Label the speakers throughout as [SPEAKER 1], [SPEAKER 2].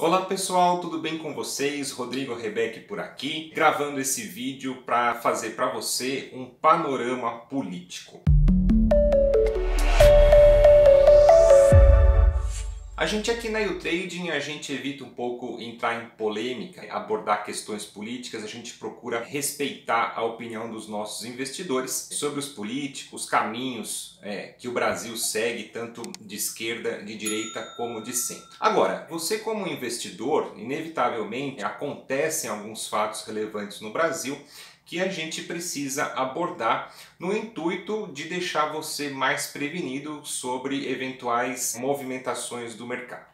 [SPEAKER 1] Olá pessoal, tudo bem com vocês? Rodrigo Rebeck por aqui, gravando esse vídeo para fazer para você um panorama político. A gente aqui na YouTrading, a gente evita um pouco entrar em polêmica, abordar questões políticas, a gente procura respeitar a opinião dos nossos investidores sobre os políticos, caminhos que o Brasil segue, tanto de esquerda, de direita como de centro. Agora, você como investidor, inevitavelmente acontecem alguns fatos relevantes no Brasil que a gente precisa abordar no intuito de deixar você mais prevenido sobre eventuais movimentações do mercado.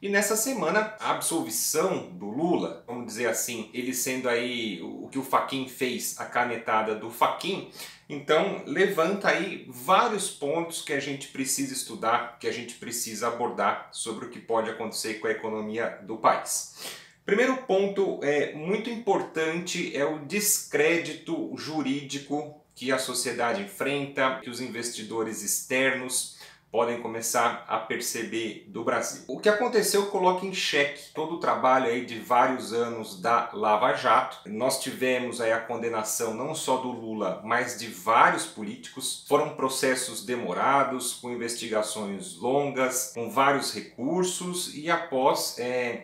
[SPEAKER 1] E nessa semana, a absolvição do Lula, vamos dizer assim, ele sendo aí o que o Fachin fez, a canetada do Fachin, então levanta aí vários pontos que a gente precisa estudar, que a gente precisa abordar sobre o que pode acontecer com a economia do país. Primeiro ponto muito importante é o descrédito jurídico que a sociedade enfrenta, que os investidores externos podem começar a perceber do Brasil. O que aconteceu coloca em xeque todo o trabalho aí de vários anos da Lava Jato. Nós tivemos aí a condenação não só do Lula, mas de vários políticos. Foram processos demorados, com investigações longas, com vários recursos e após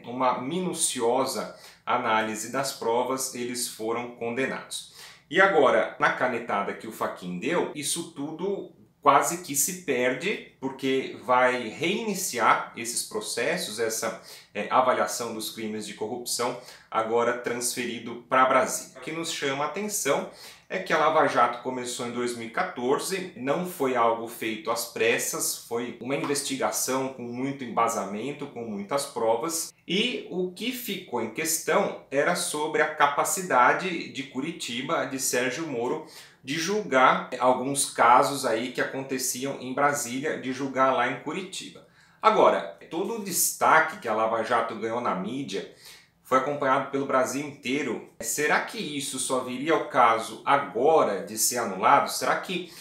[SPEAKER 1] uma minuciosa análise das provas, eles foram condenados. E agora, na canetada que o Fachin deu, isso tudo quase que se perde, porque vai reiniciar esses processos, essa avaliação dos crimes de corrupção, agora transferido para Brasília. O que nos chama a atenção é que a Lava Jato começou em 2014, não foi algo feito às pressas, foi uma investigação com muito embasamento, com muitas provas, e o que ficou em questão era sobre a capacidade de Curitiba, de Sérgio Moro, de julgar alguns casos aí que aconteciam em Brasília, de julgar lá em Curitiba. Agora, todo o destaque que a Lava Jato ganhou na mídia foi acompanhado pelo Brasil inteiro. Será que isso só viria ao caso agora de ser anulado? Será que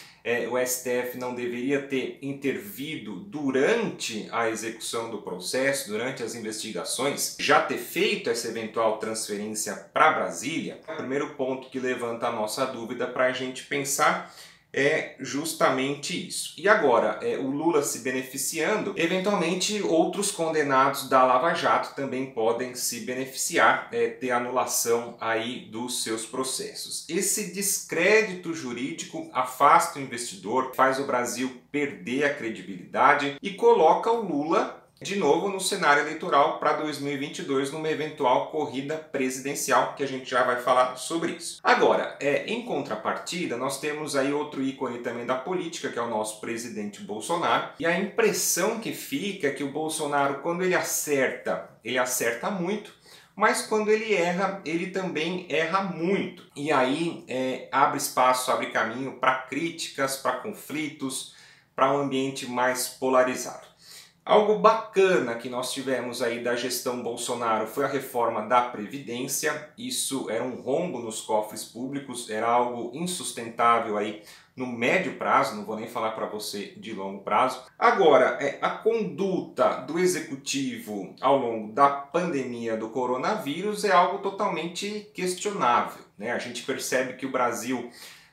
[SPEAKER 1] o STF não deveria ter intervido durante a execução do processo, durante as investigações, já ter feito essa eventual transferência para Brasília? O primeiro ponto que levanta a nossa dúvida para a gente pensar é justamente isso. E agora, o Lula se beneficiando, eventualmente outros condenados da Lava Jato também podem se beneficiar, ter anulação aí dos seus processos. Esse descrédito jurídico afasta o investidor, faz o Brasil perder a credibilidade e coloca o Lula de novo no cenário eleitoral para 2022, numa eventual corrida presidencial, que a gente já vai falar sobre isso. Agora, em contrapartida, nós temos aí outro ícone também da política, que é o nosso presidente Bolsonaro, e a impressão que fica é que o Bolsonaro, quando ele acerta muito, mas quando ele erra, ele também erra muito. E aí abre espaço, abre caminho para críticas, para conflitos, para um ambiente mais polarizado. Algo bacana que nós tivemos aí da gestão Bolsonaro foi a reforma da Previdência. Isso era um rombo nos cofres públicos, era algo insustentável aí no médio prazo, não vou nem falar para você de longo prazo. Agora, a conduta do executivo ao longo da pandemia do coronavírus é algo totalmente questionável, né? A gente percebe que o Brasil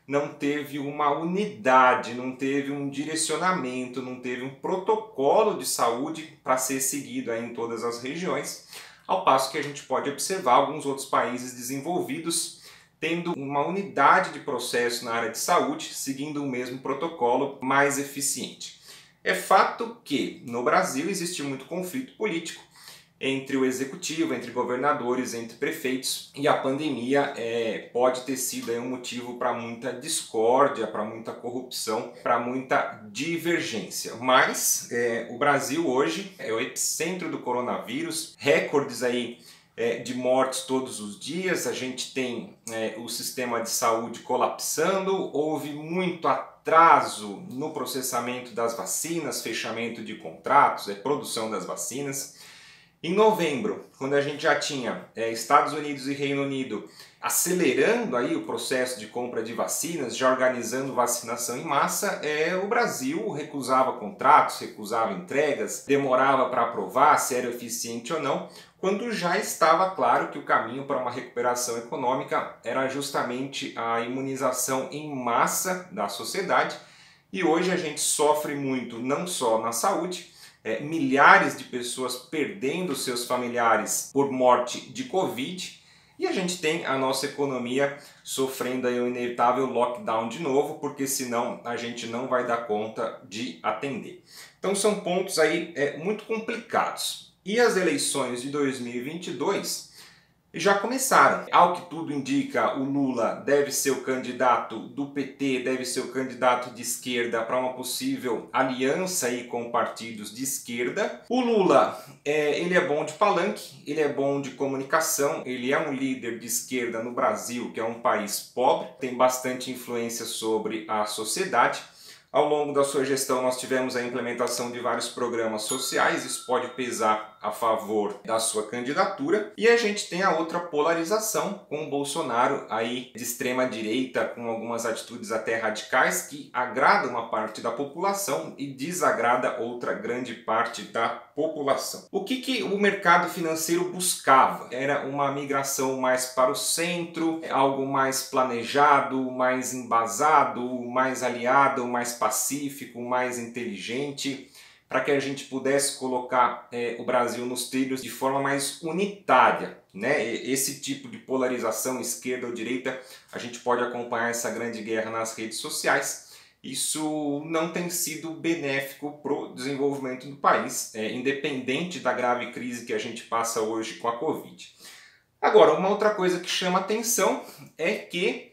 [SPEAKER 1] não teve uma unidade, não teve um direcionamento, não teve um protocolo de saúde para ser seguido aí em todas as regiões, ao passo que a gente pode observar alguns outros países desenvolvidos tendo uma unidade de processo na área de saúde, seguindo o mesmo protocolo mais eficiente. É fato que no Brasil existe muito conflito político entre o executivo, entre governadores, entre prefeitos, e a pandemia pode ter sido aí um motivo para muita discórdia, para muita corrupção, para muita divergência. Mas o Brasil hoje é o epicentro do coronavírus, recordes aí de mortes todos os dias, a gente tem o sistema de saúde colapsando, houve muito atraso no processamento das vacinas, fechamento de contratos, produção das vacinas. Em novembro, quando a gente já tinha Estados Unidos e Reino Unido acelerando aí o processo de compra de vacinas, já organizando vacinação em massa, o Brasil recusava contratos, recusava entregas, demorava para aprovar se era eficiente ou não, quando já estava claro que o caminho para uma recuperação econômica era justamente a imunização em massa da sociedade. E hoje a gente sofre muito, não só na saúde, milhares de pessoas perdendo seus familiares por morte de Covid, e a gente tem a nossa economia sofrendo aí um inevitável lockdown de novo, porque senão a gente não vai dar conta de atender. Então são pontos aí muito complicados. E as eleições de 2022 já começaram. Ao que tudo indica, o Lula deve ser o candidato do PT, deve ser o candidato de esquerda para uma possível aliança aí com partidos de esquerda. O Lula, ele é bom de palanque, ele é bom de comunicação, ele é um líder de esquerda no Brasil, que é um país pobre, tem bastante influência sobre a sociedade. Ao longo da sua gestão nós tivemos a implementação de vários programas sociais, isso pode pesar a favor da sua candidatura. E a gente tem a outra polarização, com o Bolsonaro aí de extrema direita, com algumas atitudes até radicais, que agrada uma parte da população e desagrada outra grande parte da população. O que o mercado financeiro buscava? Era uma migração mais para o centro, algo mais planejado, mais embasado, mais aliado, mais pacífico, mais inteligente, para que a gente pudesse colocar o Brasil nos trilhos de forma mais unitária, né? Esse tipo de polarização esquerda ou direita, a gente pode acompanhar essa grande guerra nas redes sociais. Isso não tem sido benéfico para o desenvolvimento do país, independente da grave crise que a gente passa hoje com a Covid. Agora, uma outra coisa que chama atenção é que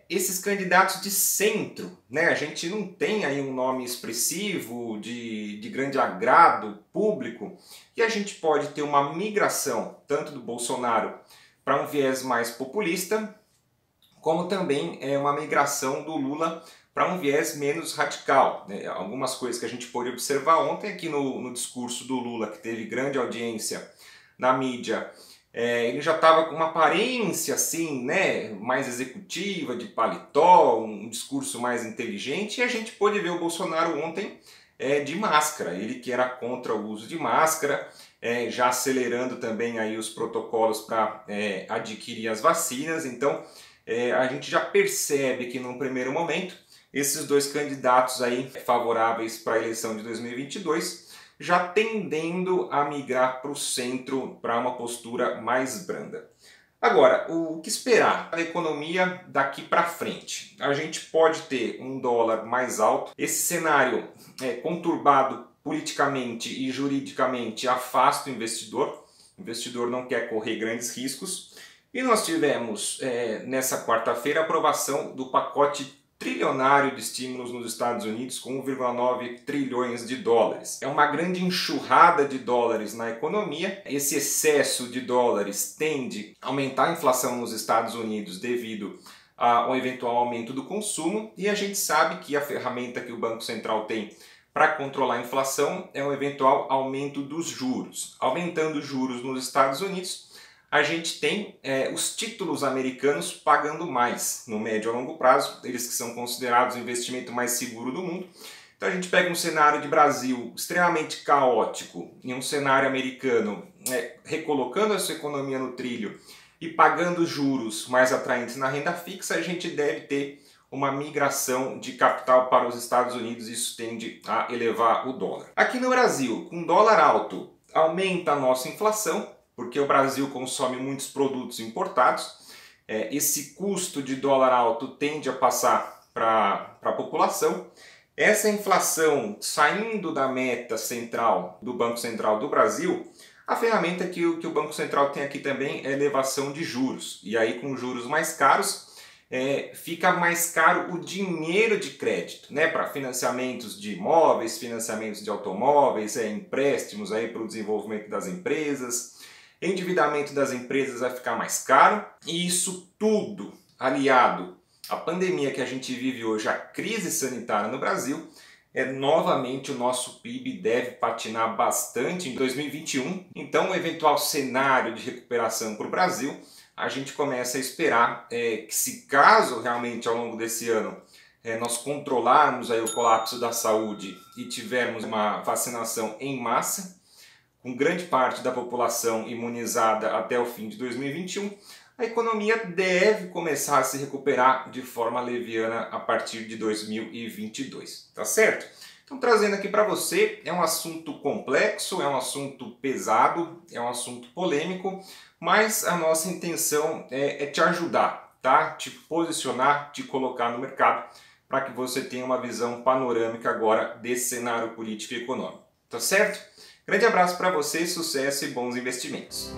[SPEAKER 1] esses candidatos de centro, né? A gente não tem aí um nome expressivo, de grande agrado público, e a gente pode ter uma migração tanto do Bolsonaro para um viés mais populista, como também uma migração do Lula para um viés menos radical, né? Algumas coisas que a gente pôde observar ontem aqui no discurso do Lula, que teve grande audiência na mídia. Ele já estava com uma aparência assim, né, mais executiva, de paletó, um discurso mais inteligente, e a gente pôde ver o Bolsonaro ontem de máscara, ele que era contra o uso de máscara, já acelerando também aí os protocolos para adquirir as vacinas. Então a gente já percebe que num primeiro momento esses dois candidatos aí favoráveis para a eleição de 2022 já tendendo a migrar para o centro, para uma postura mais branda. Agora, o que esperar da economia daqui para frente? A gente pode ter um dólar mais alto. Esse cenário conturbado politicamente e juridicamente afasta o investidor. O investidor não quer correr grandes riscos. E nós tivemos nessa quarta-feira a aprovação do pacote trilionário de estímulos nos Estados Unidos, com 1,9 trilhões de dólares. É uma grande enxurrada de dólares na economia. Esse excesso de dólares tende a aumentar a inflação nos Estados Unidos devido a um eventual aumento do consumo, e a gente sabe que a ferramenta que o Banco Central tem para controlar a inflação é um eventual aumento dos juros. Aumentando os juros nos Estados Unidos, a gente tem os títulos americanos pagando mais no médio a longo prazo, eles que são considerados o investimento mais seguro do mundo. Então a gente pega um cenário de Brasil extremamente caótico e um cenário americano recolocando a sua economia no trilho e pagando juros mais atraentes na renda fixa, a gente deve ter uma migração de capital para os Estados Unidos, e isso tende a elevar o dólar. Aqui no Brasil, com dólar alto, aumenta a nossa inflação, porque o Brasil consome muitos produtos importados. Esse custo de dólar alto tende a passar para a população. Essa inflação saindo da meta central do Banco Central do Brasil, a ferramenta que o Banco Central tem aqui também é elevação de juros. E aí com juros mais caros, fica mais caro o dinheiro de crédito, né, para financiamentos de imóveis, financiamentos de automóveis, empréstimos para o desenvolvimento das empresas. Endividamento das empresas vai ficar mais caro, e isso tudo aliado à pandemia que a gente vive hoje, a crise sanitária no Brasil, novamente o nosso PIB deve patinar bastante em 2021. Então, o eventual cenário de recuperação para o Brasil, a gente começa a esperar que, se caso realmente ao longo desse ano nós controlarmos aí o colapso da saúde e tivermos uma vacinação em massa, com grande parte da população imunizada até o fim de 2021, a economia deve começar a se recuperar de forma leviana a partir de 2022, tá certo? Então, trazendo aqui para você, é um assunto complexo, é um assunto pesado, é um assunto polêmico, mas a nossa intenção é te ajudar, tá? Te posicionar, te colocar no mercado, para que você tenha uma visão panorâmica agora desse cenário político e econômico, tá certo? Grande abraço para você, sucesso e bons investimentos!